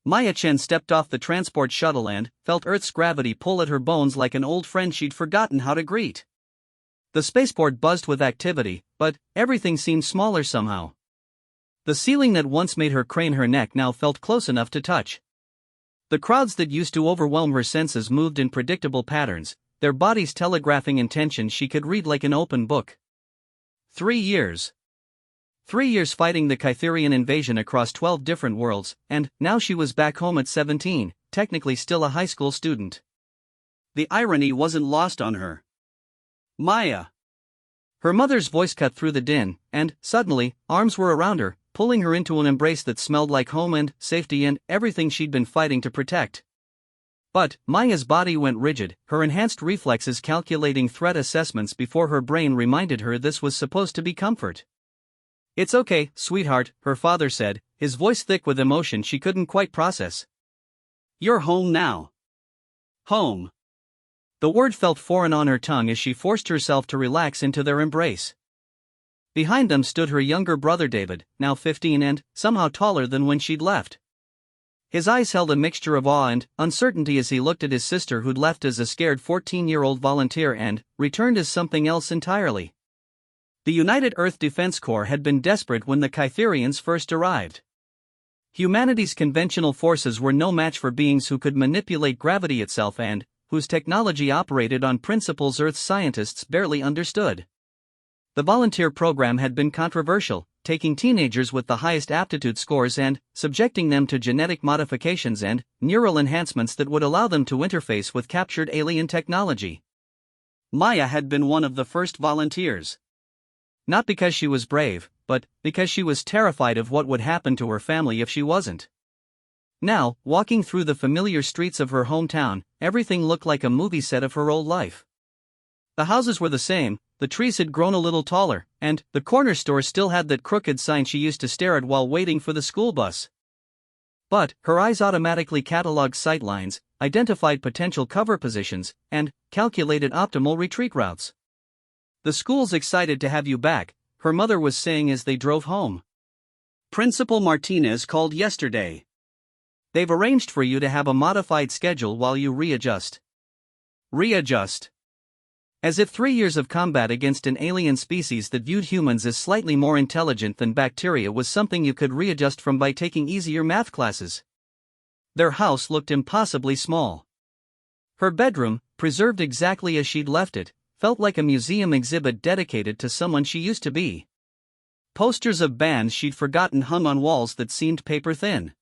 Maya Chen stepped off the transport shuttle and felt Earth's gravity pull at her bones like an old friend she'd forgotten how to greet. The spaceport buzzed with activity, but everything seemed smaller somehow. The ceiling that once made her crane her neck now felt close enough to touch. The crowds that used to overwhelm her senses moved in predictable patterns, their bodies telegraphing intentions she could read like an open book. 3 years. 3 years fighting the Kytherian invasion across 12 different worlds, and now she was back home at 17, technically still a high school student. The irony wasn't lost on her. Maya. Her mother's voice cut through the din, and, suddenly, arms were around her, pulling her into an embrace that smelled like home and safety and everything she'd been fighting to protect. But Maya's body went rigid, her enhanced reflexes calculating threat assessments before her brain reminded her this was supposed to be comfort. "It's okay, sweetheart," her father said, his voice thick with emotion she couldn't quite process. "You're home now." Home. The word felt foreign on her tongue as she forced herself to relax into their embrace. Behind them stood her younger brother David, now 15 and somehow taller than when she'd left. His eyes held a mixture of awe and uncertainty as he looked at his sister who'd left as a scared 14-year-old volunteer and returned as something else entirely. The United Earth Defense Corps had been desperate when the Kytherians first arrived. Humanity's conventional forces were no match for beings who could manipulate gravity itself and whose technology operated on principles Earth's scientists barely understood. The volunteer program had been controversial, taking teenagers with the highest aptitude scores and subjecting them to genetic modifications and neural enhancements that would allow them to interface with captured alien technology. Maya had been one of the first volunteers. Not because she was brave, but because she was terrified of what would happen to her family if she wasn't. Now, walking through the familiar streets of her hometown, everything looked like a movie set of her old life. The houses were the same, the trees had grown a little taller, and the corner store still had that crooked sign she used to stare at while waiting for the school bus. But her eyes automatically cataloged sightlines, identified potential cover positions, and calculated optimal retreat routes. "The school's excited to have you back," her mother was saying as they drove home. "Principal Martinez called yesterday. They've arranged for you to have a modified schedule while you readjust." Readjust. As if 3 years of combat against an alien species that viewed humans as slightly more intelligent than bacteria was something you could readjust from by taking easier math classes. Their house looked impossibly small. Her bedroom, preserved exactly as she'd left it, felt like a museum exhibit dedicated to someone she used to be. Posters of bands she'd forgotten hung on walls that seemed paper thin.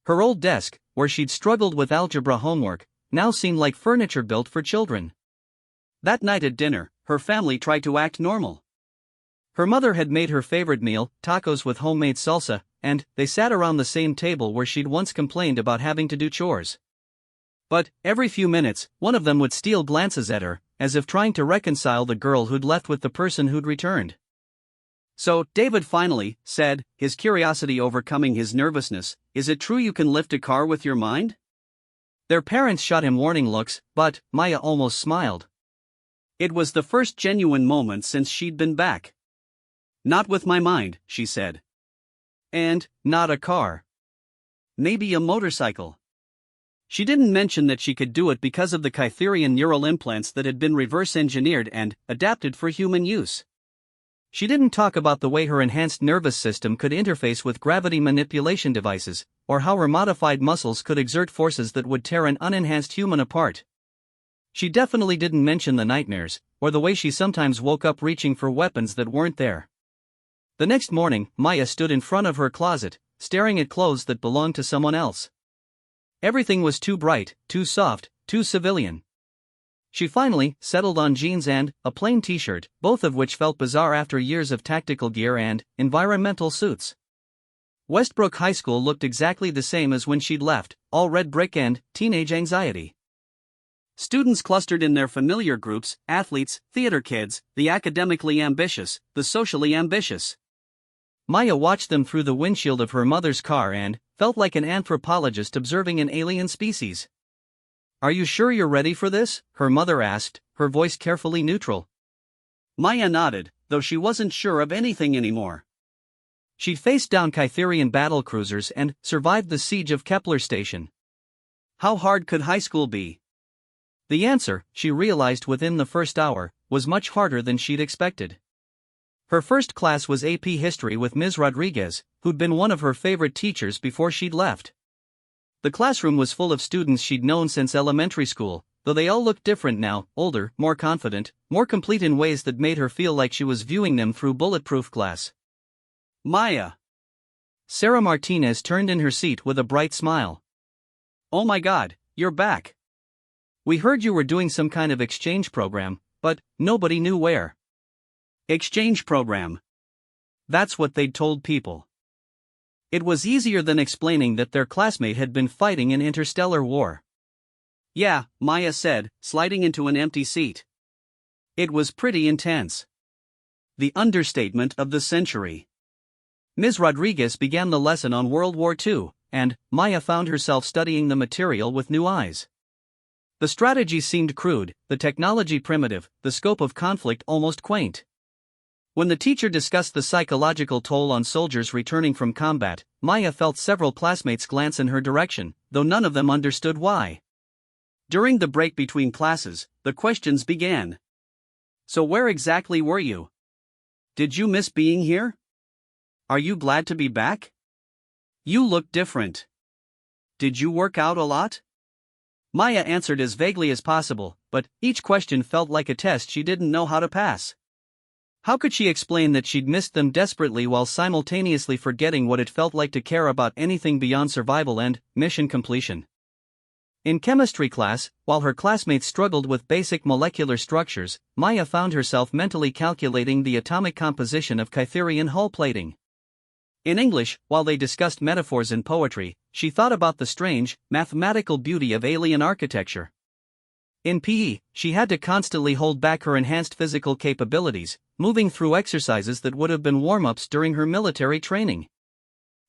Her old desk, where she'd struggled with algebra homework, now seemed like furniture built for children. That night at dinner, her family tried to act normal. Her mother had made her favorite meal, tacos with homemade salsa, and they sat around the same table where she'd once complained about having to do chores. But every few minutes, one of them would steal glances at her, as if trying to reconcile the girl who'd left with the person who'd returned. "So, David finally said, his curiosity overcoming his nervousness, is it true you can lift a car with your mind?" Their parents shot him warning looks, but Maya almost smiled. It was the first genuine moment since she'd been back. "Not with my mind," she said. "And not a car. Maybe a motorcycle." She didn't mention that she could do it because of the Kytherian neural implants that had been reverse-engineered and adapted for human use. She didn't talk about the way her enhanced nervous system could interface with gravity manipulation devices, or how her modified muscles could exert forces that would tear an unenhanced human apart. She definitely didn't mention the nightmares, or the way she sometimes woke up reaching for weapons that weren't there. The next morning, Maya stood in front of her closet, staring at clothes that belonged to someone else. Everything was too bright, too soft, too civilian. She finally settled on jeans and a plain t-shirt, both of which felt bizarre after years of tactical gear and environmental suits. Westbrook High School looked exactly the same as when she'd left, all red brick and teenage anxiety. Students clustered in their familiar groups: athletes, theater kids, the academically ambitious, the socially ambitious. Maya watched them through the windshield of her mother's car and felt like an anthropologist observing an alien species. "Are you sure you're ready for this?" her mother asked, her voice carefully neutral. Maya nodded, though she wasn't sure of anything anymore. She'd faced down Kytherian battlecruisers and survived the siege of Kepler Station. How hard could high school be? The answer, she realized within the first hour, was much harder than she'd expected. Her first class was AP History with Ms. Rodriguez, who'd been one of her favorite teachers before she'd left. The classroom was full of students she'd known since elementary school, though they all looked different now, older, more confident, more complete in ways that made her feel like she was viewing them through bulletproof glass. Maya. Sarah Martinez turned in her seat with a bright smile. Oh my God, you're back. We heard you were doing some kind of exchange program, but nobody knew where. Exchange program. That's what they'd told people. It was easier than explaining that their classmate had been fighting in interstellar war. Yeah, Maya said, sliding into an empty seat. It was pretty intense. The understatement of the century. Ms. Rodriguez began the lesson on World War II, and Maya found herself studying the material with new eyes. The strategy seemed crude, the technology primitive, the scope of conflict almost quaint. When the teacher discussed the psychological toll on soldiers returning from combat, Maya felt several classmates glance in her direction, though none of them understood why. During the break between classes, the questions began. So where exactly were you? Did you miss being here? Are you glad to be back? You look different. Did you work out a lot? Maya answered as vaguely as possible, but each question felt like a test she didn't know how to pass. How could she explain that she'd missed them desperately while simultaneously forgetting what it felt like to care about anything beyond survival and mission completion? In chemistry class, while her classmates struggled with basic molecular structures, Maya found herself mentally calculating the atomic composition of Kytherian hull plating. In English, while they discussed metaphors in poetry, she thought about the strange, mathematical beauty of alien architecture. In PE, she had to constantly hold back her enhanced physical capabilities, moving through exercises that would have been warm-ups during her military training.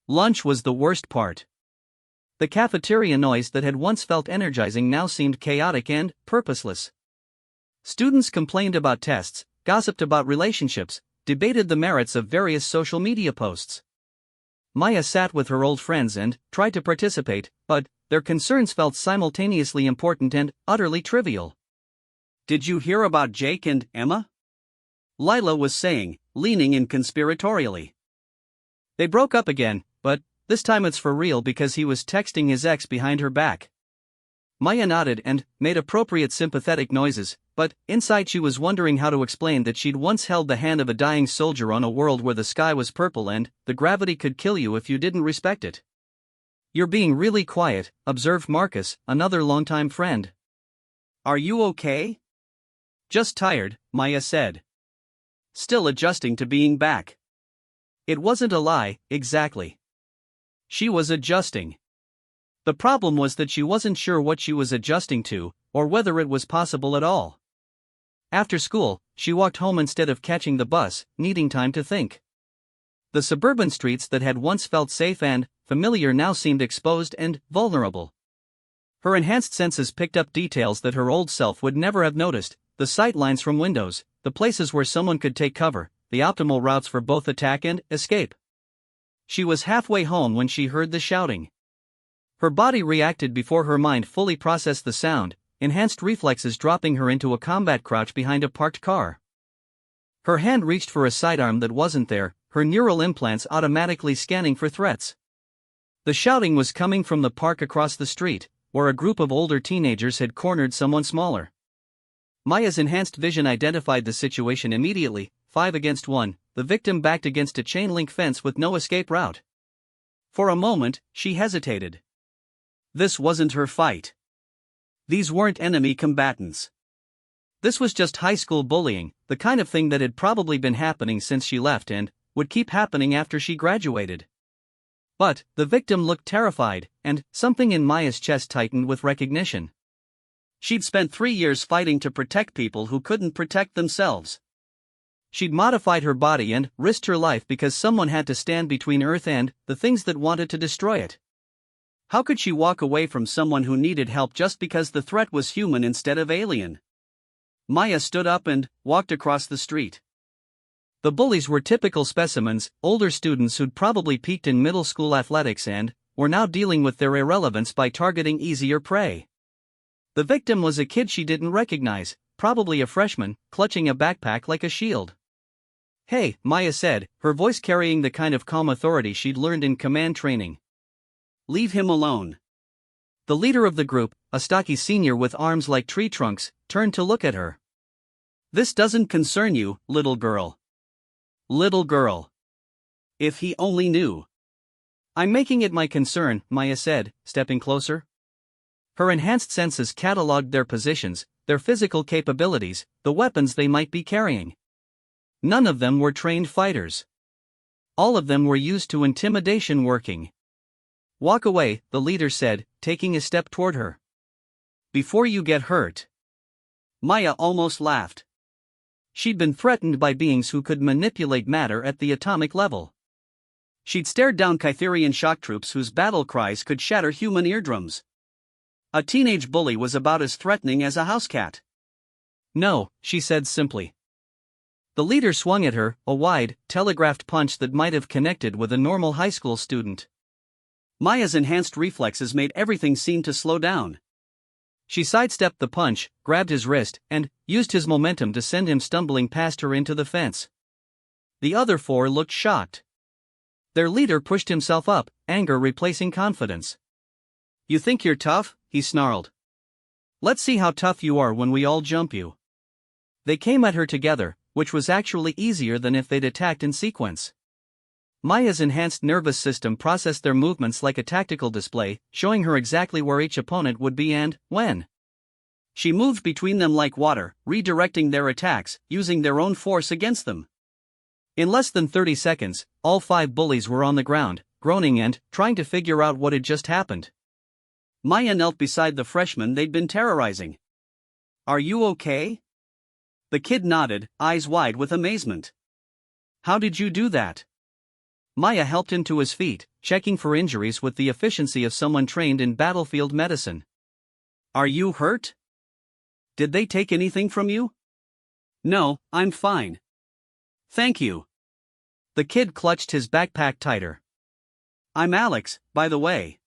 Lunch was the worst part. The cafeteria noise that had once felt energizing now seemed chaotic and purposeless. Students complained about tests, gossiped about relationships, debated the merits of various social media posts. Maya sat with her old friends and tried to participate, but their concerns felt simultaneously important and utterly trivial. Did you hear about Jake and Emma? Lila was saying, leaning in conspiratorially. They broke up again, but this time it's for real because he was texting his ex behind her back. Maya nodded and made appropriate sympathetic noises, but inside she was wondering how to explain that she'd once held the hand of a dying soldier on a world where the sky was purple and the gravity could kill you if you didn't respect it. You're being really quiet, observed Marcus, another longtime friend. Are you okay? Just tired, Maya said. Still adjusting to being back. It wasn't a lie, exactly. She was adjusting. The problem was that she wasn't sure what she was adjusting to, or whether it was possible at all. After school, she walked home instead of catching the bus, needing time to think. The suburban streets that had once felt safe and familiar now seemed exposed and vulnerable. Her enhanced senses picked up details that her old self would never have noticed: the sight lines from windows, the places where someone could take cover, the optimal routes for both attack and escape. She was halfway home when she heard the shouting. Her body reacted before her mind fully processed the sound, enhanced reflexes dropping her into a combat crouch behind a parked car. Her hand reached for a sidearm that wasn't there, her neural implants automatically scanning for threats. The shouting was coming from the park across the street, where a group of older teenagers had cornered someone smaller. Maya's enhanced vision identified the situation immediately: 5 against 1, the victim backed against a chain-link fence with no escape route. For a moment, she hesitated. This wasn't her fight. These weren't enemy combatants. This was just high school bullying, the kind of thing that had probably been happening since she left and would keep happening after she graduated. But the victim looked terrified, and something in Maya's chest tightened with recognition. She'd spent 3 years fighting to protect people who couldn't protect themselves. She'd modified her body and risked her life because someone had to stand between Earth and the things that wanted to destroy it. How could she walk away from someone who needed help just because the threat was human instead of alien? Maya stood up and walked across the street. The bullies were typical specimens, older students who'd probably peaked in middle school athletics and were now dealing with their irrelevance by targeting easier prey. The victim was a kid she didn't recognize, probably a freshman, clutching a backpack like a shield. "Hey," Maya said, her voice carrying the kind of calm authority she'd learned in command training. "Leave him alone." The leader of the group, a stocky senior with arms like tree trunks, turned to look at her. "This doesn't concern you, little girl." Little girl. If he only knew. "I'm making it my concern," Maya said, stepping closer. Her enhanced senses catalogued their positions, their physical capabilities, the weapons they might be carrying. None of them were trained fighters. All of them were used to intimidation working. "Walk away," the leader said, taking a step toward her. "Before you get hurt." Maya almost laughed. She'd been threatened by beings who could manipulate matter at the atomic level. She'd stared down Kytherian shock troops whose battle cries could shatter human eardrums. A teenage bully was about as threatening as a house cat. "No," she said simply. The leader swung at her, a wide, telegraphed punch that might have connected with a normal high school student. Maya's enhanced reflexes made everything seem to slow down. She sidestepped the punch, grabbed his wrist, and used his momentum to send him stumbling past her into the fence. The other four looked shocked. Their leader pushed himself up, anger replacing confidence. "You think you're tough?" he snarled. "Let's see how tough you are when we all jump you." They came at her together, which was actually easier than if they'd attacked in sequence. Maya's enhanced nervous system processed their movements like a tactical display, showing her exactly where each opponent would be and when. She moved between them like water, redirecting their attacks, using their own force against them. In less than 30 seconds, all 5 bullies were on the ground, groaning and trying to figure out what had just happened. Maya knelt beside the freshman they'd been terrorizing. "Are you okay?" The kid nodded, eyes wide with amazement. "How did you do that?" Maya helped him to his feet, checking for injuries with the efficiency of someone trained in battlefield medicine. "Are you hurt? Did they take anything from you?" "No, I'm fine. Thank you." The kid clutched his backpack tighter. "I'm Alex, by the way.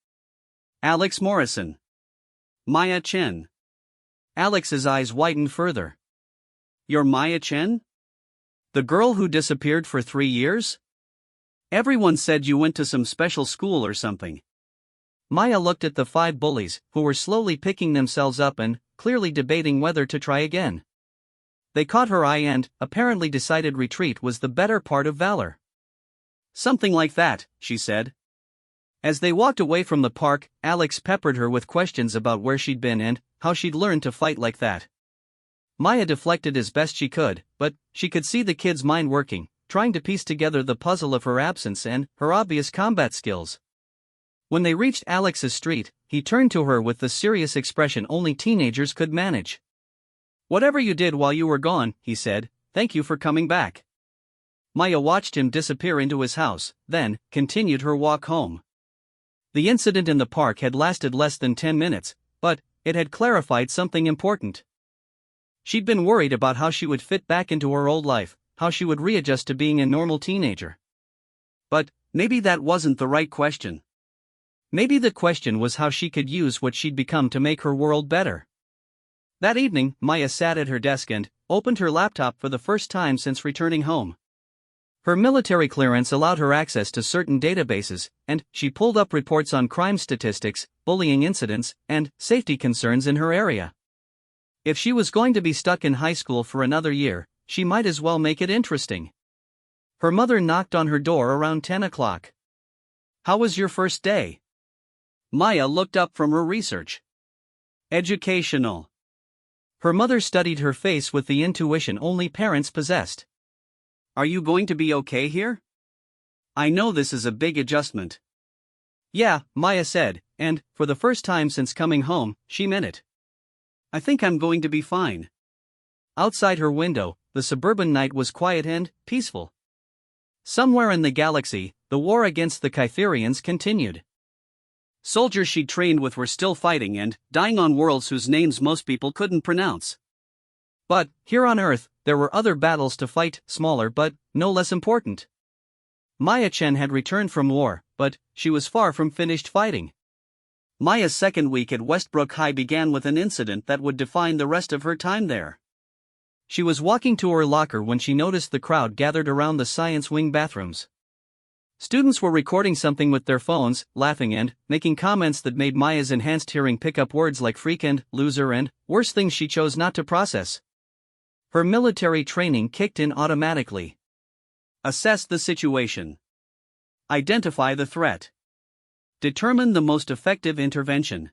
Alex Morrison." "Maya Chen." Alex's eyes widened further. "You're Maya Chen? The girl who disappeared for 3 years? Everyone said you went to some special school or something." Maya looked at the 5 bullies, who were slowly picking themselves up and clearly debating whether to try again. They caught her eye and apparently decided retreat was the better part of valor. "Something like that," she said. As they walked away from the park, Alex peppered her with questions about where she'd been and how she'd learned to fight like that. Maya deflected as best she could, but she could see the kid's mind working, trying to piece together the puzzle of her absence and her obvious combat skills. When they reached Alex's street, he turned to her with the serious expression only teenagers could manage. "Whatever you did while you were gone," he said, "thank you for coming back." Maya watched him disappear into his house, then continued her walk home. The incident in the park had lasted less than 10 minutes, but it had clarified something important. She'd been worried about how she would fit back into her old life, how she would readjust to being a normal teenager. But maybe that wasn't the right question. Maybe the question was how she could use what she'd become to make her world better. That evening, Maya sat at her desk and opened her laptop for the first time since returning home. Her military clearance allowed her access to certain databases, and she pulled up reports on crime statistics, bullying incidents, and safety concerns in her area. If she was going to be stuck in high school for another year, she might as well make it interesting. Her mother knocked on her door around 10 o'clock. "How was your first day?" Maya looked up from her research. "Educational." Her mother studied her face with the intuition only parents possessed. "Are you going to be okay here? I know this is a big adjustment." "Yeah," Maya said, and, for the first time since coming home, she meant it. "I think I'm going to be fine." Outside her window, the suburban night was quiet and peaceful. Somewhere in the galaxy, the war against the Kytherians continued. Soldiers she'd trained with were still fighting and dying on worlds whose names most people couldn't pronounce. But, here on Earth, there were other battles to fight, smaller but no less important. Maya Chen had returned from war, but she was far from finished fighting. Maya's second week at Westbrook High began with an incident that would define the rest of her time there. She was walking to her locker when she noticed the crowd gathered around the science wing bathrooms. Students were recording something with their phones, laughing and making comments that made Maya's enhanced hearing pick up words like freak and loser and worse things she chose not to process. Her military training kicked in automatically. Assess the situation. Identify the threat. Determine the most effective intervention.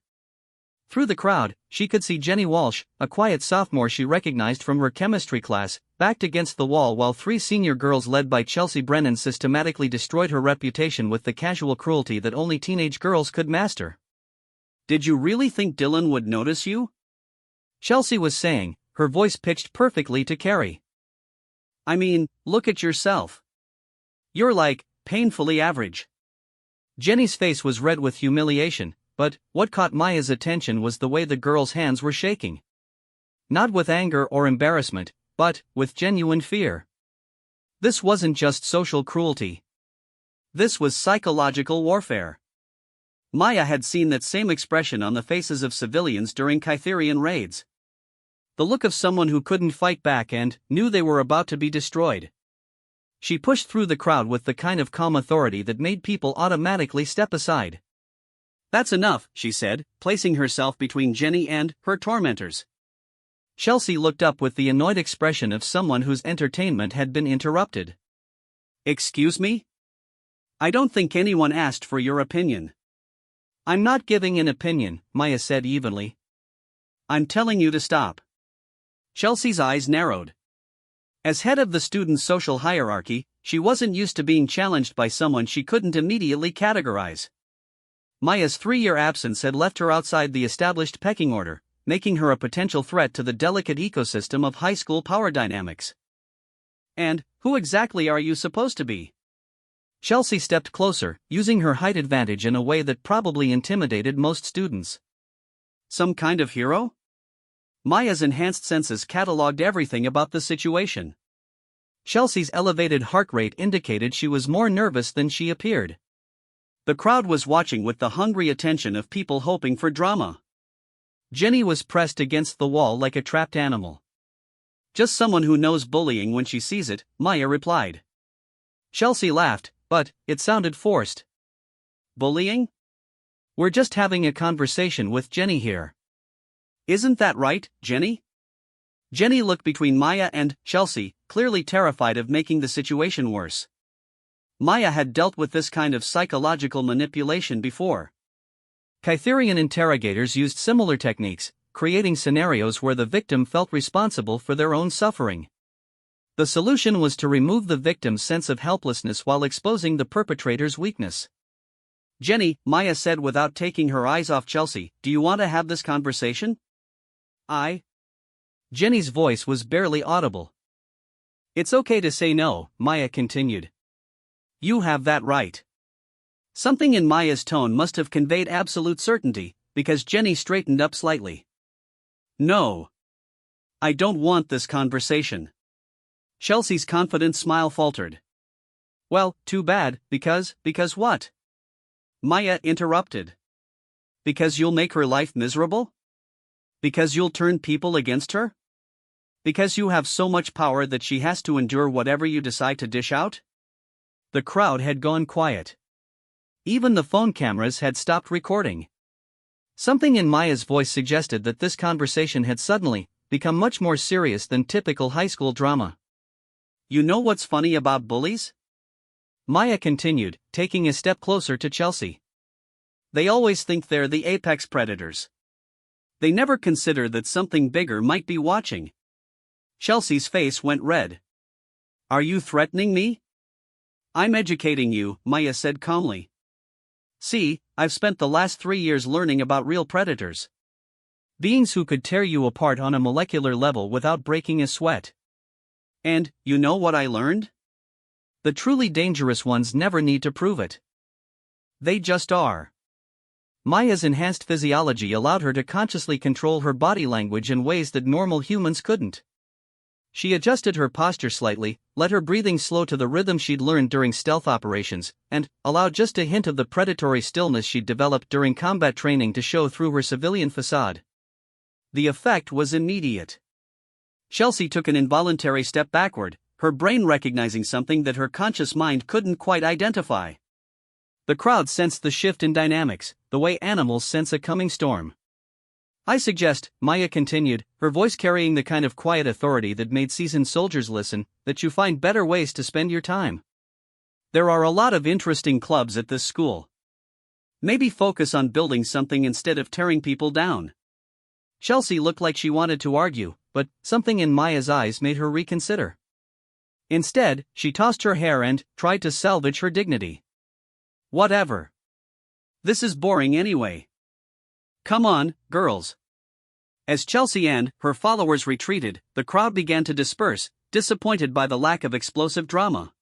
Through the crowd, she could see Jenny Walsh, a quiet sophomore she recognized from her chemistry class, backed against the wall while three senior girls led by Chelsea Brennan systematically destroyed her reputation with the casual cruelty that only teenage girls could master. "Did you really think Dylan would notice you?" Chelsea was saying, her voice pitched perfectly to Carrie. "I mean, look at yourself. You're like, painfully average." Jenny's face was red with humiliation, but what caught Maya's attention was the way the girl's hands were shaking. Not with anger or embarrassment, but with genuine fear. This wasn't just social cruelty. This was psychological warfare. Maya had seen that same expression on the faces of civilians during Kytherian raids. The look of someone who couldn't fight back and knew they were about to be destroyed. She pushed through the crowd with the kind of calm authority that made people automatically step aside. "That's enough," she said, placing herself between Jenny and her tormentors. Chelsea looked up with the annoyed expression of someone whose entertainment had been interrupted. "Excuse me? I don't think anyone asked for your opinion." "I'm not giving an opinion," Maya said evenly. "I'm telling you to stop." Chelsea's eyes narrowed. As head of the student social hierarchy, she wasn't used to being challenged by someone she couldn't immediately categorize. Maya's 3-year absence had left her outside the established pecking order, making her a potential threat to the delicate ecosystem of high school power dynamics. "And who exactly are you supposed to be?" Chelsea stepped closer, using her height advantage in a way that probably intimidated most students. "Some kind of hero?" Maya's enhanced senses cataloged everything about the situation. Chelsea's elevated heart rate indicated she was more nervous than she appeared. The crowd was watching with the hungry attention of people hoping for drama. Jenny was pressed against the wall like a trapped animal. "Just someone who knows bullying when she sees it," Maya replied. Chelsea laughed, but it sounded forced. "Bullying? We're just having a conversation with Jenny here." "Isn't that right, Jenny?" Jenny looked between Maya and Chelsea, clearly terrified of making the situation worse. Maya had dealt with this kind of psychological manipulation before. Kytherian interrogators used similar techniques, creating scenarios where the victim felt responsible for their own suffering. The solution was to remove the victim's sense of helplessness while exposing the perpetrator's weakness. "Jenny," Maya said without taking her eyes off Chelsea, "do you want to have this conversation?" Jenny's voice was barely audible. "It's okay to say no," Maya continued. "You have that right." Something in Maya's tone must have conveyed absolute certainty, because Jenny straightened up slightly. "No. I don't want this conversation." Chelsea's confident smile faltered. "Well, too bad, because what?" Maya interrupted. "Because you'll make her life miserable? Because you'll turn people against her? Because you have so much power that she has to endure whatever you decide to dish out?" The crowd had gone quiet. Even the phone cameras had stopped recording. Something in Maya's voice suggested that this conversation had suddenly become much more serious than typical high school drama. "You know what's funny about bullies?" Maya continued, taking a step closer to Chelsea. "They always think they're the apex predators. They never consider that something bigger might be watching." Chelsea's face went red. "Are you threatening me?" "I'm educating you," Maya said calmly. "See, I've spent the last 3 years learning about real predators. Beings who could tear you apart on a molecular level without breaking a sweat. And, you know what I learned? The truly dangerous ones never need to prove it. They just are." Maya's enhanced physiology allowed her to consciously control her body language in ways that normal humans couldn't. She adjusted her posture slightly, let her breathing slow to the rhythm she'd learned during stealth operations, and allowed just a hint of the predatory stillness she'd developed during combat training to show through her civilian facade. The effect was immediate. Chelsea took an involuntary step backward, her brain recognizing something that her conscious mind couldn't quite identify. The crowd sensed the shift in dynamics, the way animals sense a coming storm. "I suggest," Maya continued, her voice carrying the kind of quiet authority that made seasoned soldiers listen, "that you find better ways to spend your time. There are a lot of interesting clubs at this school. Maybe focus on building something instead of tearing people down." Chelsea looked like she wanted to argue, but something in Maya's eyes made her reconsider. Instead, she tossed her hair and tried to salvage her dignity. "Whatever. This is boring anyway. Come on, girls." As Chelsea and her followers retreated, the crowd began to disperse, disappointed by the lack of explosive drama.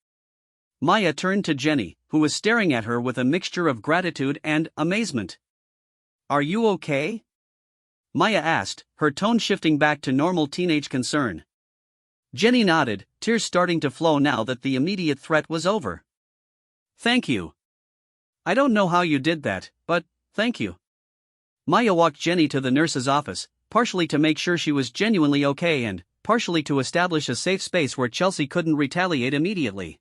Maya turned to Jenny, who was staring at her with a mixture of gratitude and amazement. "Are you okay?" Maya asked, her tone shifting back to normal teenage concern. Jenny nodded, tears starting to flow now that the immediate threat was over. "Thank you. I don't know how you did that, but thank you." Maya walked Jenny to the nurse's office, partially to make sure she was genuinely okay and partially to establish a safe space where Chelsea couldn't retaliate immediately.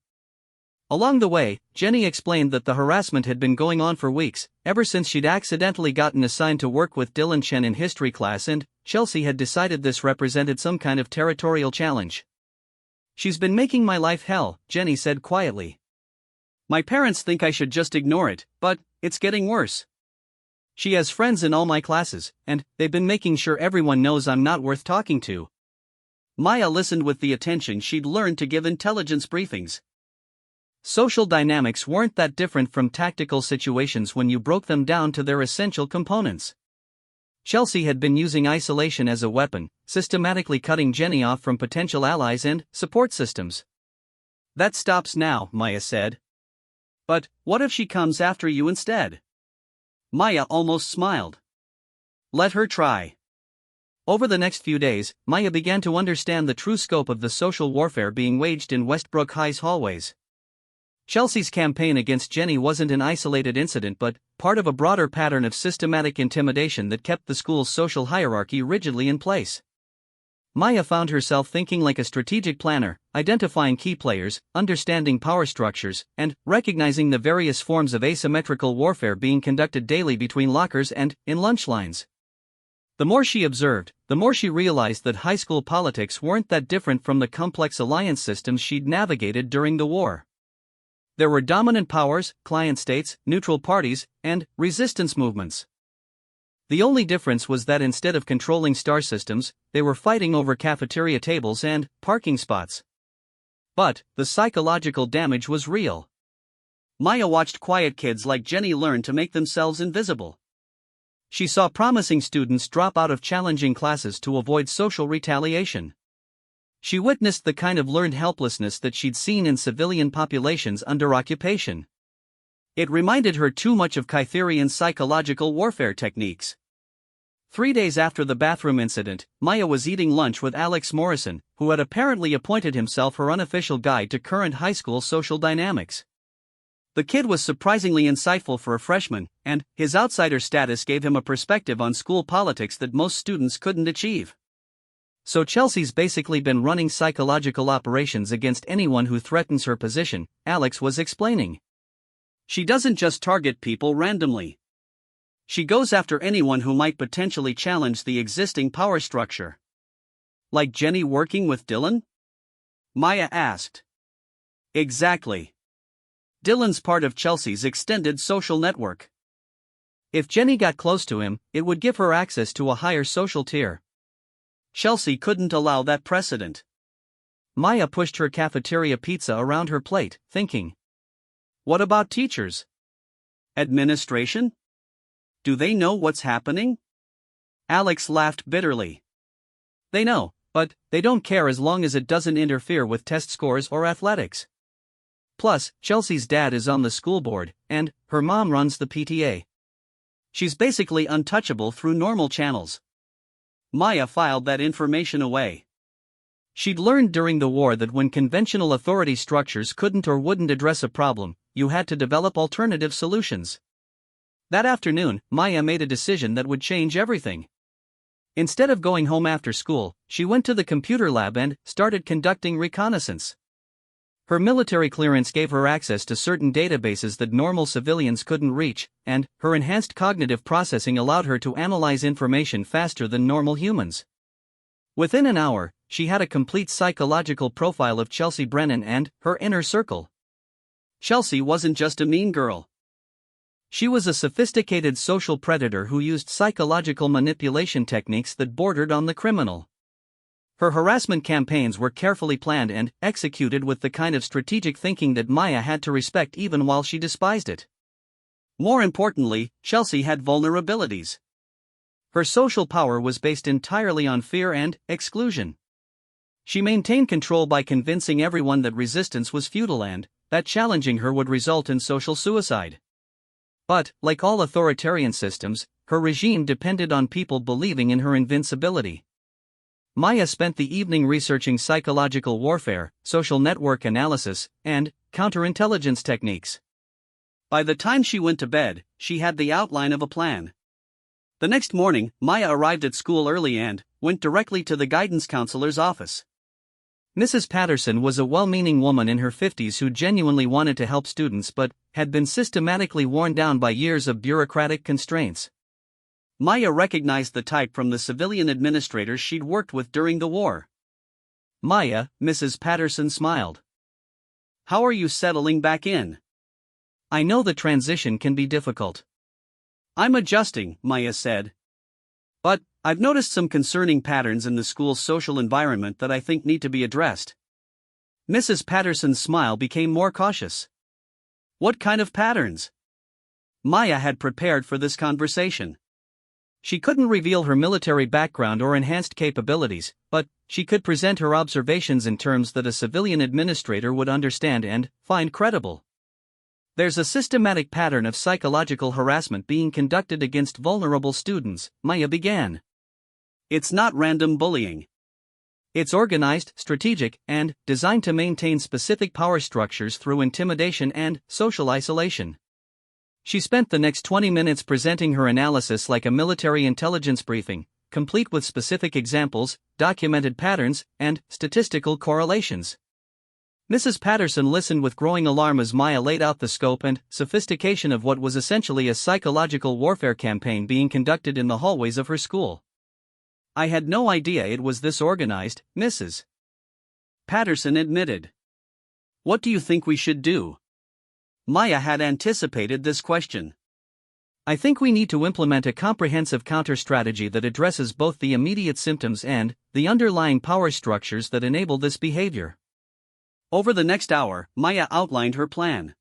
Along the way, Jenny explained that the harassment had been going on for weeks, ever since she'd accidentally gotten assigned to work with Dylan Chen in history class, and Chelsea had decided this represented some kind of territorial challenge. "She's been making my life hell," Jenny said quietly. "My parents think I should just ignore it, but it's getting worse. She has friends in all my classes, and they've been making sure everyone knows I'm not worth talking to." Maya listened with the attention she'd learned to give intelligence briefings. Social dynamics weren't that different from tactical situations when you broke them down to their essential components. Chelsea had been using isolation as a weapon, systematically cutting Jenny off from potential allies and support systems. "That stops now," Maya said. "But what if she comes after you instead?" Maya almost smiled. "Let her try." Over the next few days, Maya began to understand the true scope of the social warfare being waged in Westbrook High's hallways. Chelsea's campaign against Jenny wasn't an isolated incident but part of a broader pattern of systematic intimidation that kept the school's social hierarchy rigidly in place. Maya found herself thinking like a strategic planner, identifying key players, understanding power structures, and recognizing the various forms of asymmetrical warfare being conducted daily between lockers and in lunch lines. The more she observed, the more she realized that high school politics weren't that different from the complex alliance systems she'd navigated during the war. There were dominant powers, client states, neutral parties, and resistance movements. The only difference was that instead of controlling star systems, they were fighting over cafeteria tables and parking spots. But the psychological damage was real. Maya watched quiet kids like Jenny learn to make themselves invisible. She saw promising students drop out of challenging classes to avoid social retaliation. She witnessed the kind of learned helplessness that she'd seen in civilian populations under occupation. It reminded her too much of Kytherian psychological warfare techniques. 3 days after the bathroom incident, Maya was eating lunch with Alex Morrison, who had apparently appointed himself her unofficial guide to current high school social dynamics. The kid was surprisingly insightful for a freshman, and his outsider status gave him a perspective on school politics that most students couldn't achieve. "So Chelsea's basically been running psychological operations against anyone who threatens her position," Alex was explaining. "She doesn't just target people randomly. She goes after anyone who might potentially challenge the existing power structure." "Like Jenny working with Dylan?" Maya asked. "Exactly. Dylan's part of Chelsea's extended social network. If Jenny got close to him, it would give her access to a higher social tier. Chelsea couldn't allow that precedent." Maya pushed her cafeteria pizza around her plate, thinking. What about teachers? Administration? Do they know what's happening? Alex laughed bitterly. They know, but they don't care as long as it doesn't interfere with test scores or athletics. Plus, Chelsea's dad is on the school board, and her mom runs the PTA. She's basically untouchable through normal channels. Maya filed that information away. She'd learned during the war that when conventional authority structures couldn't or wouldn't address a problem, you had to develop alternative solutions. That afternoon, Maya made a decision that would change everything. Instead of going home after school, she went to the computer lab and started conducting reconnaissance. Her military clearance gave her access to certain databases that normal civilians couldn't reach, and her enhanced cognitive processing allowed her to analyze information faster than normal humans. Within an hour, she had a complete psychological profile of Chelsea Brennan and her inner circle. Chelsea wasn't just a mean girl. She was a sophisticated social predator who used psychological manipulation techniques that bordered on the criminal. Her harassment campaigns were carefully planned and executed with the kind of strategic thinking that Maya had to respect even while she despised it. More importantly, Chelsea had vulnerabilities. Her social power was based entirely on fear and exclusion. She maintained control by convincing everyone that resistance was futile and that challenging her would result in social suicide. But, like all authoritarian systems, her regime depended on people believing in her invincibility. Maya spent the evening researching psychological warfare, social network analysis, and counterintelligence techniques. By the time she went to bed, she had the outline of a plan. The next morning, Maya arrived at school early and went directly to the guidance counselor's office. Mrs. Patterson was a well-meaning woman in her 50s who genuinely wanted to help students but had been systematically worn down by years of bureaucratic constraints. Maya recognized the type from the civilian administrators she'd worked with during the war. "Maya," Mrs. Patterson smiled. "How are you settling back in? I know the transition can be difficult." "I'm adjusting," Maya said. "But I've noticed some concerning patterns in the school's social environment that I think need to be addressed." Mrs. Patterson's smile became more cautious. "What kind of patterns?" Maya had prepared for this conversation. She couldn't reveal her military background or enhanced capabilities, but she could present her observations in terms that a civilian administrator would understand and find credible. "There's a systematic pattern of psychological harassment being conducted against vulnerable students," Maya began. "It's not random bullying. It's organized, strategic, and designed to maintain specific power structures through intimidation and social isolation." She spent the next 20 minutes presenting her analysis like a military intelligence briefing, complete with specific examples, documented patterns, and statistical correlations. Mrs. Patterson listened with growing alarm as Maya laid out the scope and sophistication of what was essentially a psychological warfare campaign being conducted in the hallways of her school. "I had no idea it was this organized," Mrs. Patterson admitted. "What do you think we should do?" Maya had anticipated this question. "I think we need to implement a comprehensive counter-strategy that addresses both the immediate symptoms and the underlying power structures that enable this behavior." Over the next hour, Maya outlined her plan.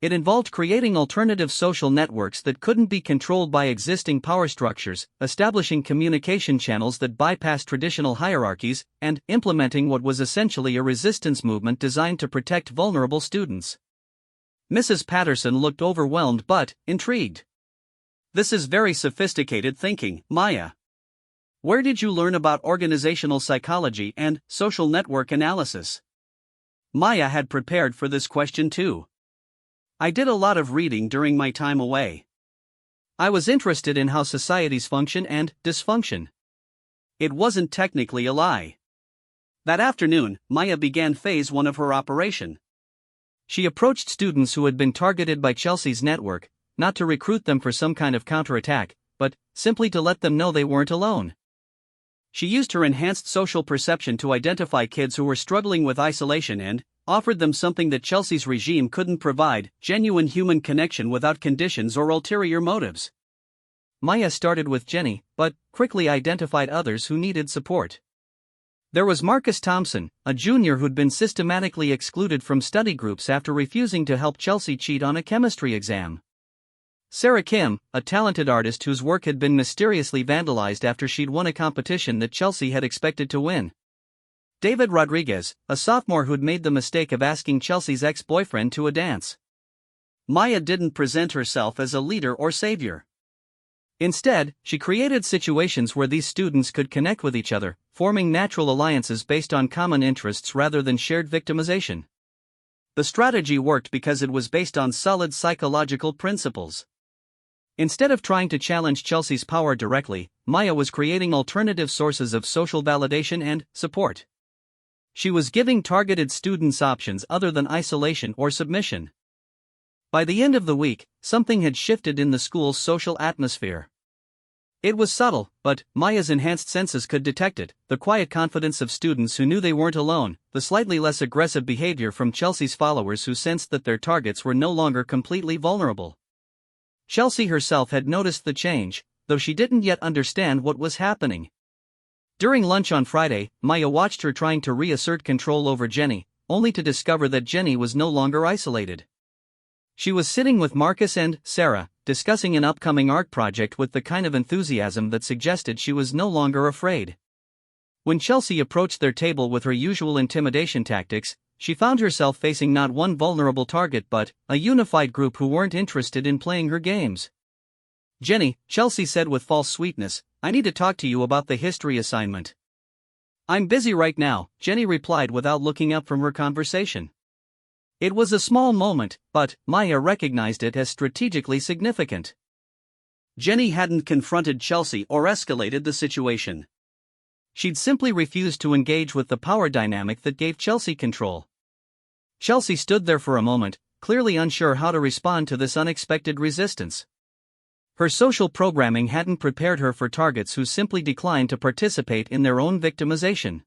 It involved creating alternative social networks that couldn't be controlled by existing power structures, establishing communication channels that bypassed traditional hierarchies, and implementing what was essentially a resistance movement designed to protect vulnerable students. Mrs. Patterson looked overwhelmed but intrigued. "This is very sophisticated thinking, Maya. Where did you learn about organizational psychology and social network analysis?" Maya had prepared for this question too. "I did a lot of reading during my time away. I was interested in how societies function and dysfunction." It wasn't technically a lie. That afternoon, Maya began phase 1 of her operation. She approached students who had been targeted by Chelsea's network, not to recruit them for some kind of counterattack, but simply to let them know they weren't alone. She used her enhanced social perception to identify kids who were struggling with isolation and offered them something that Chelsea's regime couldn't provide: genuine human connection without conditions or ulterior motives. Maya started with Jenny, but quickly identified others who needed support. There was Marcus Thompson, a junior who'd been systematically excluded from study groups after refusing to help Chelsea cheat on a chemistry exam. Sarah Kim, a talented artist whose work had been mysteriously vandalized after she'd won a competition that Chelsea had expected to win. David Rodriguez, a sophomore who'd made the mistake of asking Chelsea's ex-boyfriend to a dance. Maya didn't present herself as a leader or savior. Instead, she created situations where these students could connect with each other, forming natural alliances based on common interests rather than shared victimization. The strategy worked because it was based on solid psychological principles. Instead of trying to challenge Chelsea's power directly, Maya was creating alternative sources of social validation and support. She was giving targeted students options other than isolation or submission. By the end of the week, something had shifted in the school's social atmosphere. It was subtle, but Maya's enhanced senses could detect it: the quiet confidence of students who knew they weren't alone, the slightly less aggressive behavior from Chelsea's followers who sensed that their targets were no longer completely vulnerable. Chelsea herself had noticed the change, though she didn't yet understand what was happening. During lunch on Friday, Maya watched her trying to reassert control over Jenny, only to discover that Jenny was no longer isolated. She was sitting with Marcus and Sarah, discussing an upcoming art project with the kind of enthusiasm that suggested she was no longer afraid. When Chelsea approached their table with her usual intimidation tactics, she found herself facing not one vulnerable target but a unified group who weren't interested in playing her games. "Jenny," Chelsea said with false sweetness, "I need to talk to you about the history assignment." "I'm busy right now," Jenny replied without looking up from her conversation. It was a small moment, but Maya recognized it as strategically significant. Jenny hadn't confronted Chelsea or escalated the situation. She'd simply refused to engage with the power dynamic that gave Chelsea control. Chelsea stood there for a moment, clearly unsure how to respond to this unexpected resistance. Her social programming hadn't prepared her for targets who simply declined to participate in their own victimization.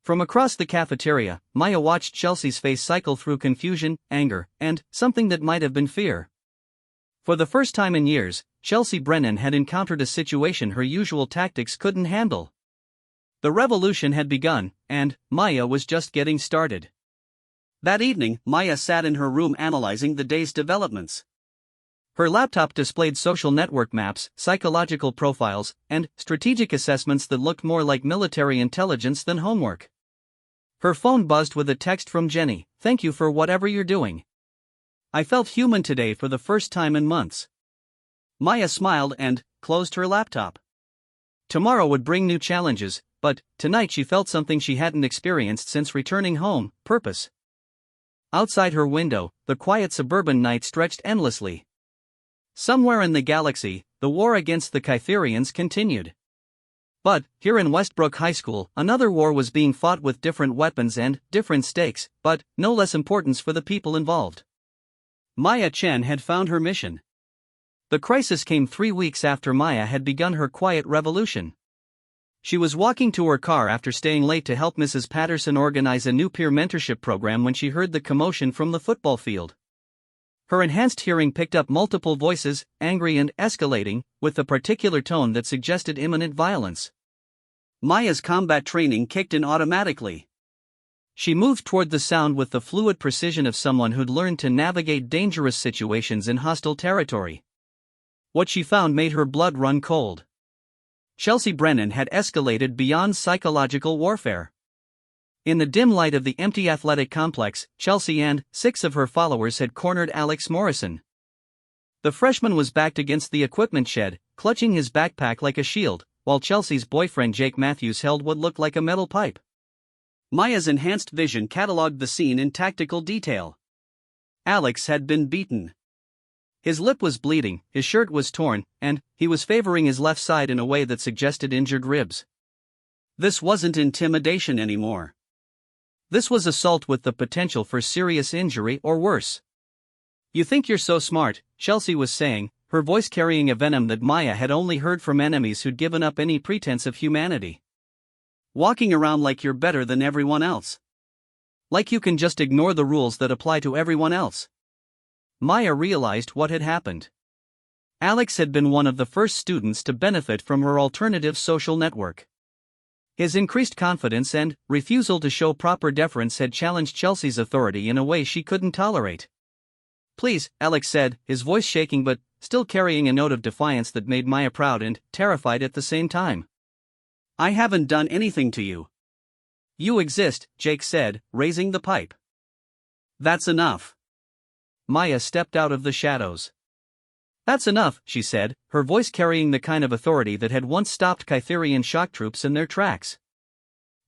From across the cafeteria, Maya watched Chelsea's face cycle through confusion, anger, and something that might have been fear. For the first time in years, Chelsea Brennan had encountered a situation her usual tactics couldn't handle. The revolution had begun, and Maya was just getting started. That evening, Maya sat in her room analyzing the day's developments. Her laptop displayed social network maps, psychological profiles, and strategic assessments that looked more like military intelligence than homework. Her phone buzzed with a text from Jenny: "Thank you for whatever you're doing. I felt human today for the first time in months." Maya smiled and closed her laptop. Tomorrow would bring new challenges, but tonight she felt something she hadn't experienced since returning home: purpose. Outside her window, the quiet suburban night stretched endlessly. Somewhere in the galaxy, the war against the Kytherians continued. But, here in Westbrook High School, another war was being fought with different weapons and different stakes, but no less importance for the people involved. Maya Chen had found her mission. The crisis came 3 weeks after Maya had begun her quiet revolution. She was walking to her car after staying late to help Mrs. Patterson organize a new peer mentorship program when she heard the commotion from the football field. Her enhanced hearing picked up multiple voices, angry and escalating, with a particular tone that suggested imminent violence. Maya's combat training kicked in automatically. She moved toward the sound with the fluid precision of someone who'd learned to navigate dangerous situations in hostile territory. What she found made her blood run cold. Chelsea Brennan had escalated beyond psychological warfare. In the dim light of the empty athletic complex, Chelsea and 6 of her followers had cornered Alex Morrison. The freshman was backed against the equipment shed, clutching his backpack like a shield, while Chelsea's boyfriend Jake Matthews held what looked like a metal pipe. Maya's enhanced vision cataloged the scene in tactical detail. Alex had been beaten. His lip was bleeding, his shirt was torn, and he was favoring his left side in a way that suggested injured ribs. This wasn't intimidation anymore. This was assault with the potential for serious injury or worse. "You think you're so smart," Chelsea was saying, her voice carrying a venom that Maya had only heard from enemies who'd given up any pretense of humanity. "Walking around like you're better than everyone else. Like you can just ignore the rules that apply to everyone else." Maya realized what had happened. Alex had been one of the first students to benefit from her alternative social network. His increased confidence and refusal to show proper deference had challenged Chelsea's authority in a way she couldn't tolerate. "Please," Alex said, his voice shaking but still carrying a note of defiance that made Maya proud and terrified at the same time. "I haven't done anything to you." "You exist," Jake said, raising the pipe. "That's enough." Maya stepped out of the shadows. That's enough, she said, her voice carrying the kind of authority that had once stopped Kytherian shock troops in their tracks.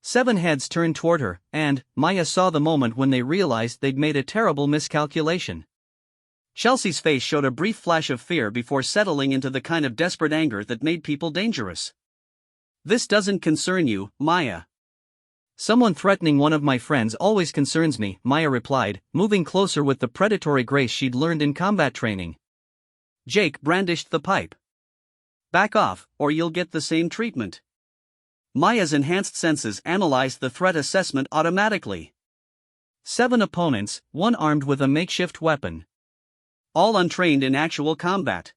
7 heads turned toward her, and Maya saw the moment when they realized they'd made a terrible miscalculation. Chelsea's face showed a brief flash of fear before settling into the kind of desperate anger that made people dangerous. This doesn't concern you, Maya. Someone threatening one of my friends always concerns me, Maya replied, moving closer with the predatory grace she'd learned in combat training. Jake brandished the pipe. Back off, or you'll get the same treatment. Maya's enhanced senses analyzed the threat assessment automatically. 7 opponents, 1 armed with a makeshift weapon. All untrained in actual combat.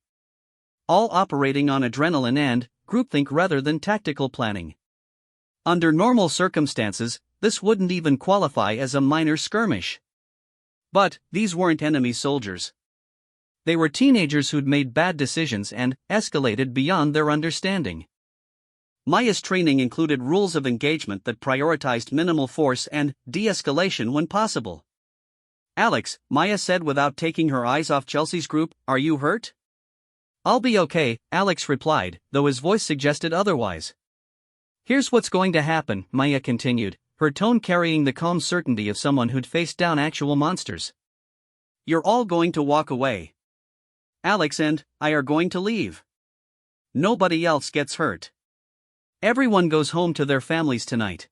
All operating on adrenaline and groupthink rather than tactical planning. Under normal circumstances, this wouldn't even qualify as a minor skirmish. But these weren't enemy soldiers. They were teenagers who'd made bad decisions and escalated beyond their understanding. Maya's training included rules of engagement that prioritized minimal force and de-escalation when possible. Alex, Maya said without taking her eyes off Chelsea's group, are you hurt? I'll be okay, Alex replied, though his voice suggested otherwise. Here's what's going to happen, Maya continued, her tone carrying the calm certainty of someone who'd faced down actual monsters. You're all going to walk away. Alex and I are going to leave. Nobody else gets hurt. Everyone goes home to their families tonight.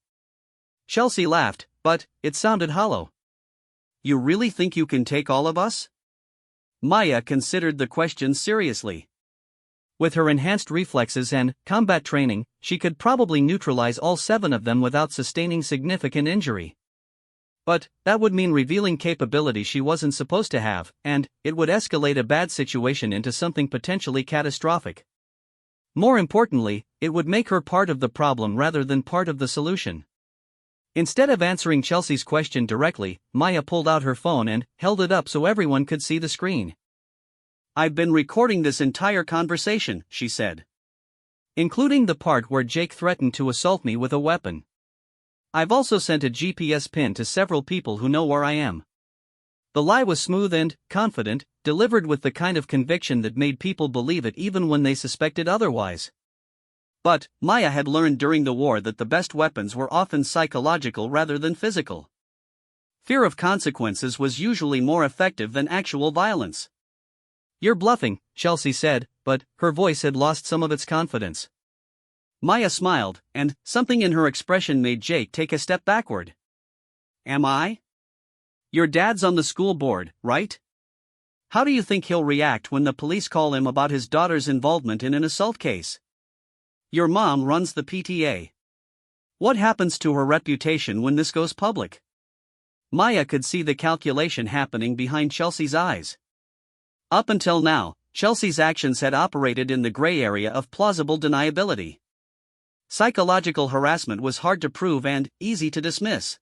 Chelsea laughed, but it sounded hollow. You really think you can take all of us? Maya considered the question seriously. With her enhanced reflexes and combat training, she could probably neutralize all 7 of them without sustaining significant injury. But that would mean revealing capability she wasn't supposed to have, and it would escalate a bad situation into something potentially catastrophic. More importantly, it would make her part of the problem rather than part of the solution. Instead of answering Chelsea's question directly, Maya pulled out her phone and held it up so everyone could see the screen. I've been recording this entire conversation, she said. Including the part where Jake threatened to assault me with a weapon. I've also sent a GPS pin to several people who know where I am. The lie was smooth and confident, delivered with the kind of conviction that made people believe it even when they suspected otherwise. But Maya had learned during the war that the best weapons were often psychological rather than physical. Fear of consequences was usually more effective than actual violence. You're bluffing, Chelsea said, but her voice had lost some of its confidence. Maya smiled, and something in her expression made Jake take a step backward. Am I? Your dad's on the school board, right? How do you think he'll react when the police call him about his daughter's involvement in an assault case? Your mom runs the PTA. What happens to her reputation when this goes public? Maya could see the calculation happening behind Chelsea's eyes. Up until now, Chelsea's actions had operated in the gray area of plausible deniability. Psychological harassment was hard to prove and easy to dismiss.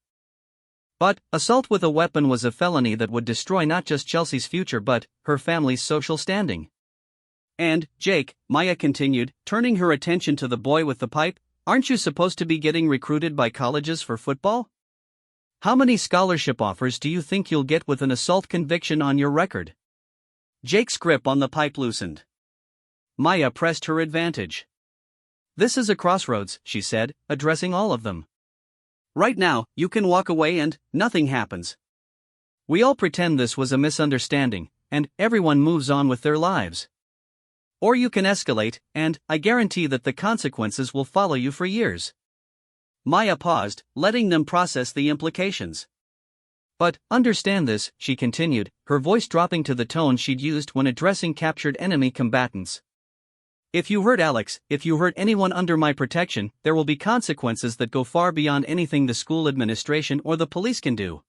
But assault with a weapon was a felony that would destroy not just Chelsea's future but her family's social standing. And, Jake, Maya continued, turning her attention to the boy with the pipe, aren't you supposed to be getting recruited by colleges for football? How many scholarship offers do you think you'll get with an assault conviction on your record? Jake's grip on the pipe loosened. Maya pressed her advantage. This is a crossroads, she said, addressing all of them. Right now, you can walk away and nothing happens. We all pretend this was a misunderstanding, and everyone moves on with their lives. Or you can escalate, and I guarantee that the consequences will follow you for years. Maya paused, letting them process the implications. But understand this, she continued, her voice dropping to the tone she'd used when addressing captured enemy combatants. If you hurt Alex, if you hurt anyone under my protection, there will be consequences that go far beyond anything the school administration or the police can do.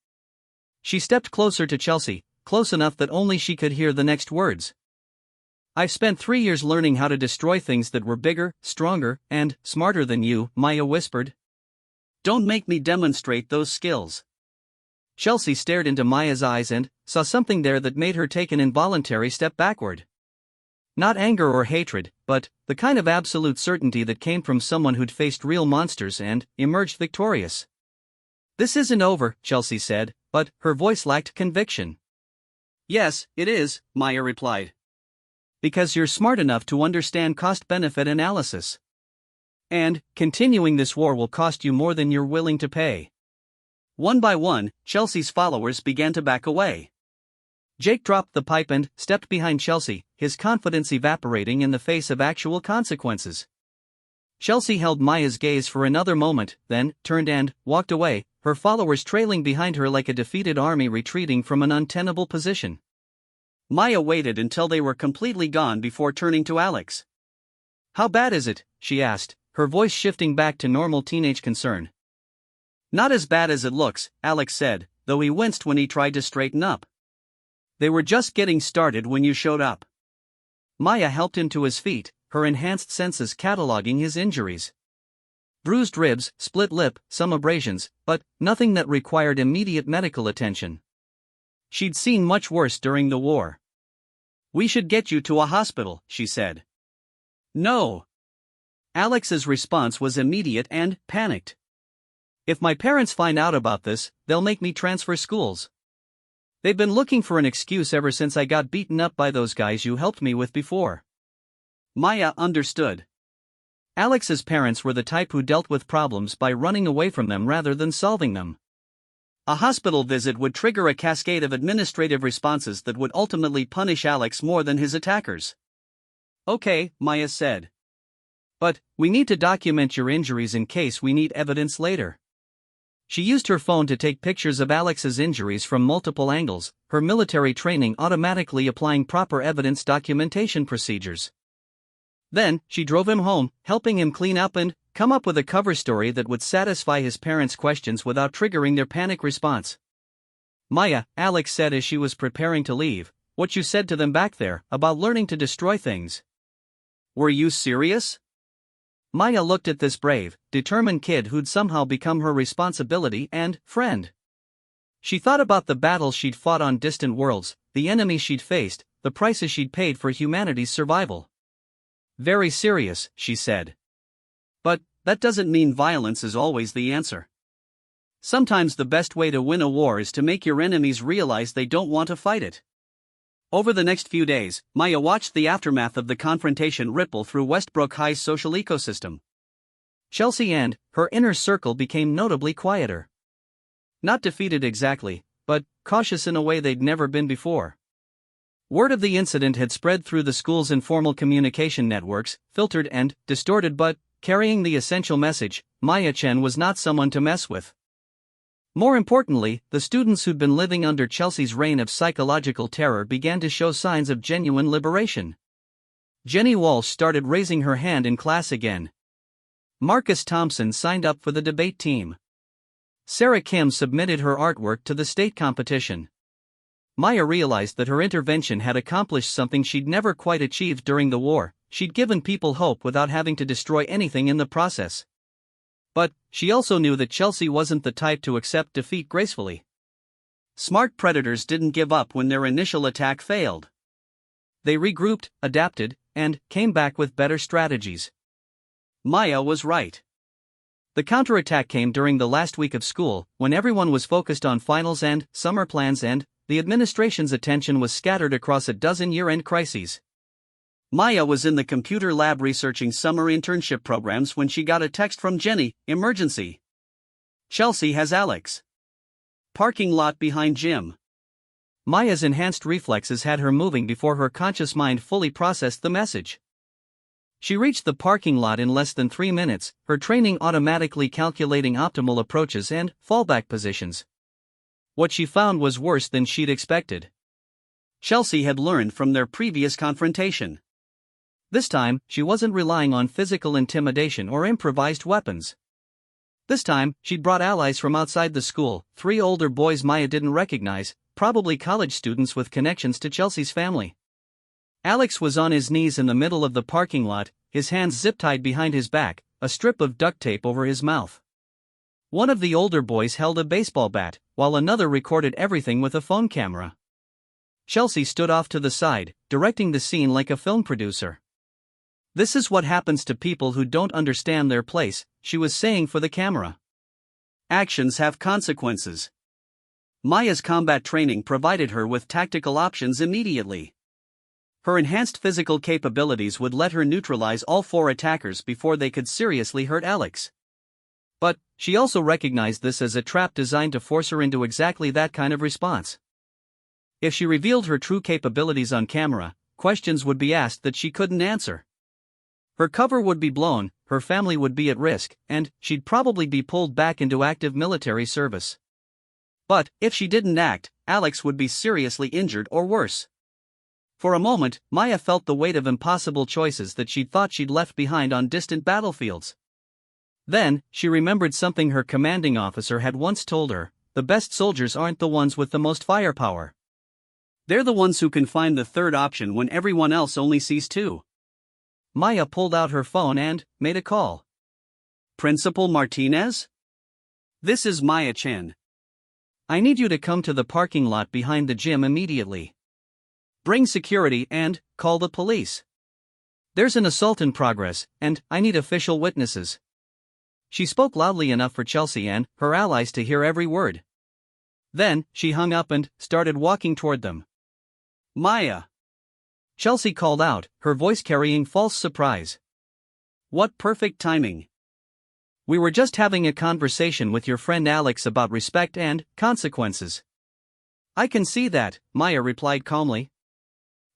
She stepped closer to Chelsea, close enough that only she could hear the next words. I've spent 3 years learning how to destroy things that were bigger, stronger, and smarter than you, Maya whispered. Don't make me demonstrate those skills. Chelsea stared into Maya's eyes and saw something there that made her take an involuntary step backward. Not anger or hatred, but the kind of absolute certainty that came from someone who'd faced real monsters and emerged victorious. This isn't over, Chelsea said, but her voice lacked conviction. Yes, it is, Maya replied. Because you're smart enough to understand cost-benefit analysis. And, continuing this war will cost you more than you're willing to pay. One by one, Chelsea's followers began to back away. Jake dropped the pipe and stepped behind Chelsea, his confidence evaporating in the face of actual consequences. Chelsea held Maya's gaze for another moment, then turned and walked away, her followers trailing behind her like a defeated army retreating from an untenable position. Maya waited until they were completely gone before turning to Alex. "How bad is it?" she asked, her voice shifting back to normal teenage concern. "Not as bad as it looks," Alex said, though he winced when he tried to straighten up. "They were just getting started when you showed up." Maya helped him to his feet, her enhanced senses cataloging his injuries. Bruised ribs, split lip, some abrasions, but nothing that required immediate medical attention. She'd seen much worse during the war. "We should get you to a hospital," she said. "No." Alex's response was immediate and panicked. "If my parents find out about this, they'll make me transfer schools. They've been looking for an excuse ever since I got beaten up by those guys you helped me with before." Maya understood. Alex's parents were the type who dealt with problems by running away from them rather than solving them. A hospital visit would trigger a cascade of administrative responses that would ultimately punish Alex more than his attackers. "Okay," Maya said. "But we need to document your injuries in case we need evidence later." She used her phone to take pictures of Alex's injuries from multiple angles, her military training automatically applying proper evidence documentation procedures. Then, she drove him home, helping him clean up and come up with a cover story that would satisfy his parents' questions without triggering their panic response. "Maya," Alex said as she was preparing to leave, "what you said to them back there, about learning to destroy things. Were you serious?" Maya looked at this brave, determined kid who'd somehow become her responsibility and friend. She thought about the battles she'd fought on distant worlds, the enemies she'd faced, the prices she'd paid for humanity's survival. "Very serious," she said. "But that doesn't mean violence is always the answer. Sometimes the best way to win a war is to make your enemies realize they don't want to fight it." Over the next few days, Maya watched the aftermath of the confrontation ripple through Westbrook High's social ecosystem. Chelsea and her inner circle became notably quieter. Not defeated exactly, but cautious in a way they'd never been before. Word of the incident had spread through the school's informal communication networks, filtered and distorted but carrying the essential message: Maya Chen was not someone to mess with. More importantly, the students who'd been living under Chelsea's reign of psychological terror began to show signs of genuine liberation. Jenny Walsh started raising her hand in class again. Marcus Thompson signed up for the debate team. Sarah Kim submitted her artwork to the state competition. Maya realized that her intervention had accomplished something she'd never quite achieved during the war: she'd given people hope without having to destroy anything in the process. But she also knew that Chelsea wasn't the type to accept defeat gracefully. Smart predators didn't give up when their initial attack failed. They regrouped, adapted, and came back with better strategies. Maya was right. The counterattack came during the last week of school, when everyone was focused on finals and summer plans and the administration's attention was scattered across a dozen year-end crises. Maya was in the computer lab researching summer internship programs when she got a text from Jenny: "Emergency. Chelsea has Alex. Parking lot behind gym." Maya's enhanced reflexes had her moving before her conscious mind fully processed the message. She reached the parking lot in less than 3 minutes, her training automatically calculating optimal approaches and fallback positions. What she found was worse than she'd expected. Chelsea had learned from their previous confrontation. This time, she wasn't relying on physical intimidation or improvised weapons. This time, she'd brought allies from outside the school, 3 older boys Maya didn't recognize, probably college students with connections to Chelsea's family. Alex was on his knees in the middle of the parking lot, his hands zip-tied behind his back, a strip of duct tape over his mouth. One of the older boys held a baseball bat, while another recorded everything with a phone camera. Chelsea stood off to the side, directing the scene like a film producer. "This is what happens to people who don't understand their place," she was saying for the camera. "Actions have consequences." Maya's combat training provided her with tactical options immediately. Her enhanced physical capabilities would let her neutralize all four attackers before they could seriously hurt Alex. But she also recognized this as a trap designed to force her into exactly that kind of response. If she revealed her true capabilities on camera, questions would be asked that she couldn't answer. Her cover would be blown, her family would be at risk, and she'd probably be pulled back into active military service. But if she didn't act, Alex would be seriously injured or worse. For a moment, Maya felt the weight of impossible choices that she'd thought she'd left behind on distant battlefields. Then, she remembered something her commanding officer had once told her: the best soldiers aren't the ones with the most firepower. They're the ones who can find the third option when everyone else only sees two. Maya pulled out her phone and made a call. Principal Martinez? This is Maya Chen. I need you to come to the parking lot behind the gym immediately. Bring security and call the police. There's an assault in progress, and I need official witnesses. She spoke loudly enough for Chelsea and her allies to hear every word. Then, she hung up and started walking toward them. Maya! Chelsea called out, her voice carrying false surprise. What perfect timing! We were just having a conversation with your friend Alex about respect and consequences. I can see that, Maya replied calmly.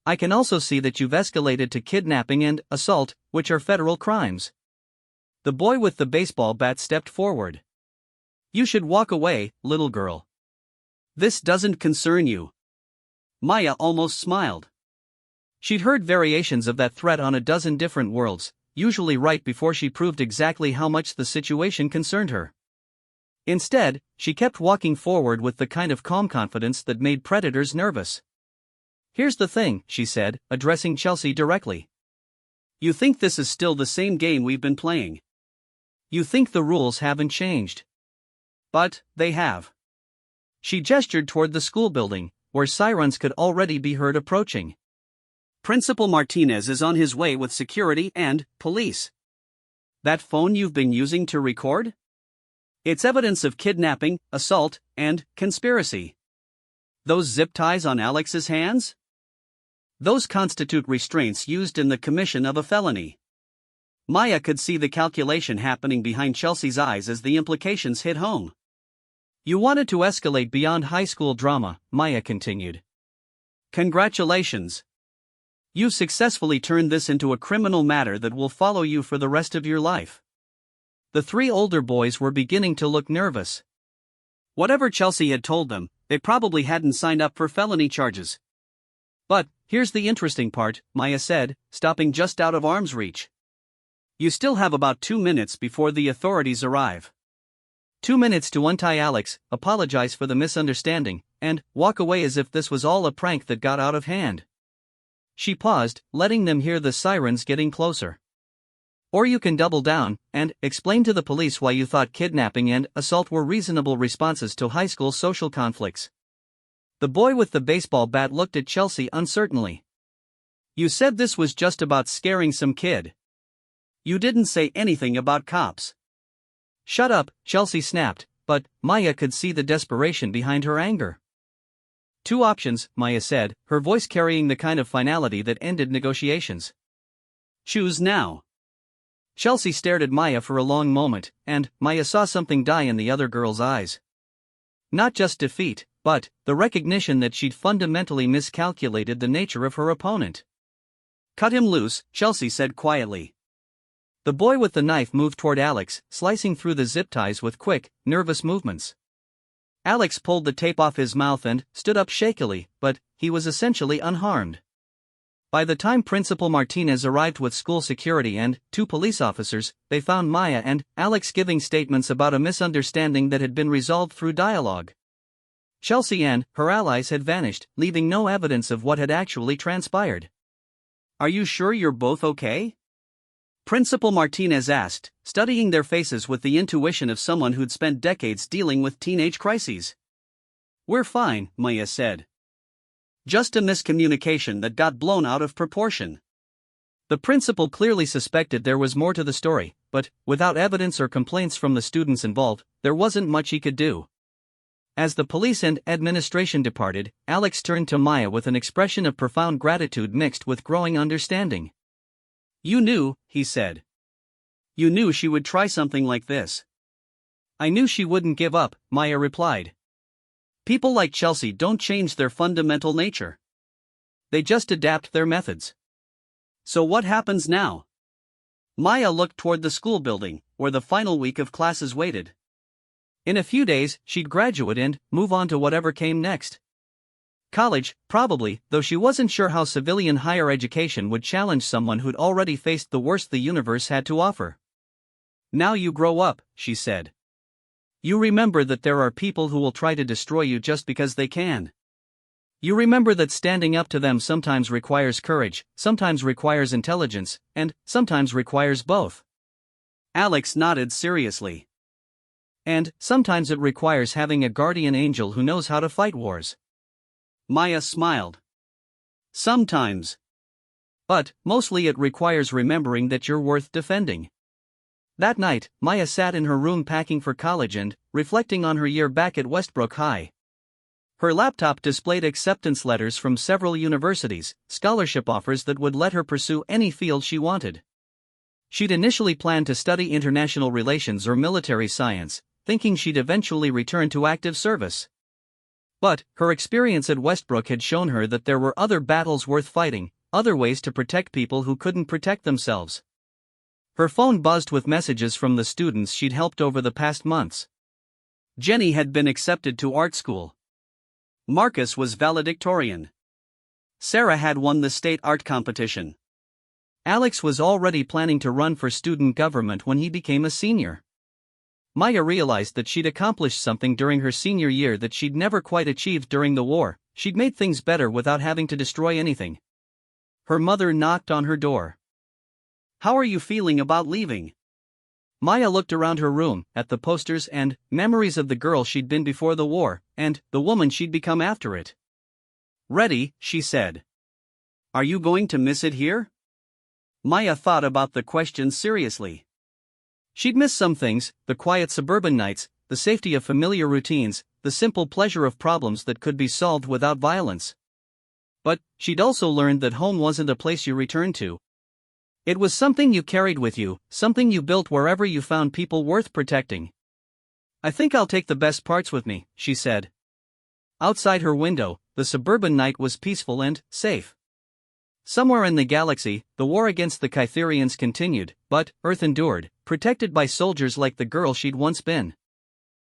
I can also see that you've escalated to kidnapping and assault, which are federal crimes. The boy with the baseball bat stepped forward. You should walk away, little girl. This doesn't concern you. Maya almost smiled. She'd heard variations of that threat on a dozen different worlds, usually right before she proved exactly how much the situation concerned her. Instead, she kept walking forward with the kind of calm confidence that made predators nervous. Here's the thing, she said, addressing Chelsea directly. You think this is still the same game we've been playing. You think the rules haven't changed. But they have. She gestured toward the school building, where sirens could already be heard approaching. Principal Martinez is on his way with security and police. That phone you've been using to record? It's evidence of kidnapping, assault, and conspiracy. Those zip ties on Alex's hands? Those constitute restraints used in the commission of a felony. Maya could see the calculation happening behind Chelsea's eyes as the implications hit home. You wanted to escalate beyond high school drama, Maya continued. Congratulations. You've successfully turned this into a criminal matter that will follow you for the rest of your life. The three older boys were beginning to look nervous. Whatever Chelsea had told them, they probably hadn't signed up for felony charges. But here's the interesting part, Maya said, stopping just out of arm's reach. You still have about 2 minutes before the authorities arrive. 2 minutes to untie Alex, apologize for the misunderstanding, and walk away as if this was all a prank that got out of hand. She paused, letting them hear the sirens getting closer. Or you can double down and explain to the police why you thought kidnapping and assault were reasonable responses to high school social conflicts. The boy with the baseball bat looked at Chelsea uncertainly. You said this was just about scaring some kid. You didn't say anything about cops. Shut up, Chelsea snapped, but Maya could see the desperation behind her anger. 2 options, Maya said, her voice carrying the kind of finality that ended negotiations. Choose now. Chelsea stared at Maya for a long moment, and Maya saw something die in the other girl's eyes. Not just defeat, but the recognition that she'd fundamentally miscalculated the nature of her opponent. Cut him loose, Chelsea said quietly. The boy with the knife moved toward Alex, slicing through the zip ties with quick, nervous movements. Alex pulled the tape off his mouth and stood up shakily, but he was essentially unharmed. By the time Principal Martinez arrived with school security and 2 police officers, they found Maya and Alex giving statements about a misunderstanding that had been resolved through dialogue. Chelsea and her allies had vanished, leaving no evidence of what had actually transpired. Are you sure you're both okay? Principal Martinez asked, studying their faces with the intuition of someone who'd spent decades dealing with teenage crises. We're fine, Maya said. Just a miscommunication that got blown out of proportion. The principal clearly suspected there was more to the story, but without evidence or complaints from the students involved, there wasn't much he could do. As the police and administration departed, Alex turned to Maya with an expression of profound gratitude mixed with growing understanding. "You knew," he said. "You knew she would try something like this." "I knew she wouldn't give up," Maya replied. "People like Chelsea don't change their fundamental nature. They just adapt their methods." "So what happens now?" Maya looked toward the school building, where the final week of classes waited. In a few days, she'd graduate and move on to whatever came next. College, probably, though she wasn't sure how civilian higher education would challenge someone who'd already faced the worst the universe had to offer. "Now you grow up," she said. "You remember that there are people who will try to destroy you just because they can. You remember that standing up to them sometimes requires courage, sometimes requires intelligence, and sometimes requires both." Alex nodded seriously. "And sometimes it requires having a guardian angel who knows how to fight wars." Maya smiled. "Sometimes. But mostly it requires remembering that you're worth defending." That night, Maya sat in her room packing for college and reflecting on her year back at Westbrook High. Her laptop displayed acceptance letters from several universities, scholarship offers that would let her pursue any field she wanted. She'd initially planned to study international relations or military science, thinking she'd eventually return to active service. But her experience at Westbrook had shown her that there were other battles worth fighting, other ways to protect people who couldn't protect themselves. Her phone buzzed with messages from the students she'd helped over the past months. Jenny had been accepted to art school. Marcus was valedictorian. Sarah had won the state art competition. Alex was already planning to run for student government when he became a senior. Maya realized that she'd accomplished something during her senior year that she'd never quite achieved during the war. She'd made things better without having to destroy anything. Her mother knocked on her door. "How are you feeling about leaving?" Maya looked around her room, at the posters and memories of the girl she'd been before the war, and the woman she'd become after it. "Ready," she said. "Are you going to miss it here?" Maya thought about the question seriously. She'd miss some things: the quiet suburban nights, the safety of familiar routines, the simple pleasure of problems that could be solved without violence. But she'd also learned that home wasn't a place you returned to. It was something you carried with you, something you built wherever you found people worth protecting. "I think I'll take the best parts with me," she said. Outside her window, the suburban night was peaceful and safe. Somewhere in the galaxy, the war against the Kytherians continued, but Earth endured, protected by soldiers like the girl she'd once been.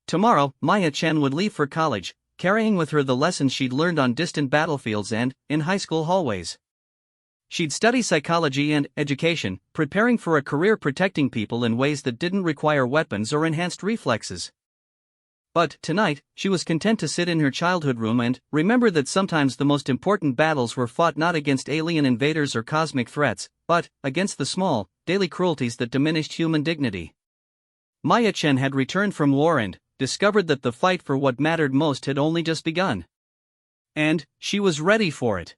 Tomorrow, Maya Chen would leave for college, carrying with her the lessons she'd learned on distant battlefields and in high school hallways. She'd study psychology and education, preparing for a career protecting people in ways that didn't require weapons or enhanced reflexes. But tonight, she was content to sit in her childhood room and remember that sometimes the most important battles were fought not against alien invaders or cosmic threats, but against the small, daily cruelties that diminished human dignity. Maya Chen had returned from war and discovered that the fight for what mattered most had only just begun. And she was ready for it.